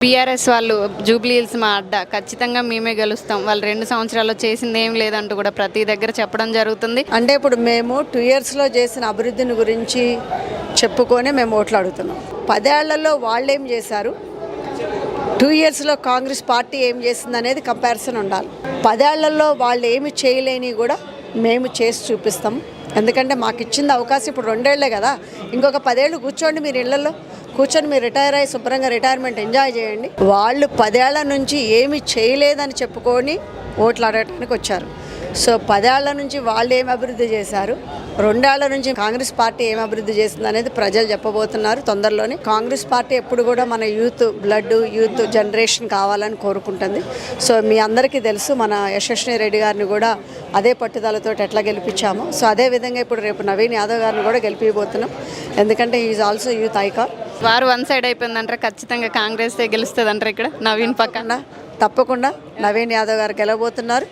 BRS వాళ్ళు Jubilee hills మా అడ్డ ఖచ్చితంగా మేమే గెలుస్తాం, వాళ్ళు 2 సంవత్సరాల్లో చేసింది ఏం లేదంటూ కూడా ప్రతి దగ్గర చెప్పడం జరుగుతుంది. అంటే ఇప్పుడు మేము 2 ఇయర్స్లో చేసిన అభివృద్ధిని గురించి చెప్పుకొని మేము ఓట్లు అడుగుతున్నాం. 10 ఏళ్లలో వాళ్ళు ఏం చేశారు, 2 ఇయర్స్లో కాంగ్రెస్ పార్టీ ఏం చేసింది అనేది కంపారిజన్ ఉండాలి. 10 ఏళ్లలో వాళ్ళు ఏమి చేయలేని కూడా మేము చేసి చూపిస్తాం. ఎందుకంటే మాకు ఇచ్చింది అవకాశం ఇప్పుడు 2 ఏళ్లే కదా, ఇంకొక 10 ఏళ్ళు కూర్చోండి, మీరు ఇళ్లలో కూర్చొని మీరు రిటైర్ అయ్యి శుభ్రంగా రిటైర్మెంట్ ఎంజాయ్ చేయండి. వాళ్ళు 10 ఏళ్ల నుంచి ఏమి చేయలేదని చెప్పుకొని ఓట్లు అడగడానికి వచ్చారు. సో 10 ఏళ్ల నుంచి వాళ్ళు ఏమి అభివృద్ధి చేశారు, 2 ఏళ్ల నుంచి కాంగ్రెస్ పార్టీ ఏమి అభివృద్ధి చేసింది అనేది ప్రజలు చెప్పబోతున్నారు తొందరలోనే. కాంగ్రెస్ పార్టీ ఎప్పుడు కూడా మన యూత్ బ్లడ్, యూత్ జనరేషన్ కావాలని కోరుకుంటుంది. సో మీ అందరికీ తెలుసు, మన యశస్విని రెడ్డి గారిని కూడా అదే పట్టుదలతో ఎట్లా గెలిపించామో, సో అదే విధంగా ఇప్పుడు రేపు నవీన్ యాదవ్ గారిని కూడా గెలిపిపోతున్నాం. ఎందుకంటే ఈజ్ ఆల్సో యూత్ ఐకాన్. వారు 1 సైడ్ అయిపోయిందంటారా? ఖచ్చితంగా కాంగ్రెస్ గెలుస్తుంది అంటారు ఇక్కడ నవీన్ పక్కన? తప్పకుండా నవీన్ యాదవ్ గారు గెలవబోతున్నారు.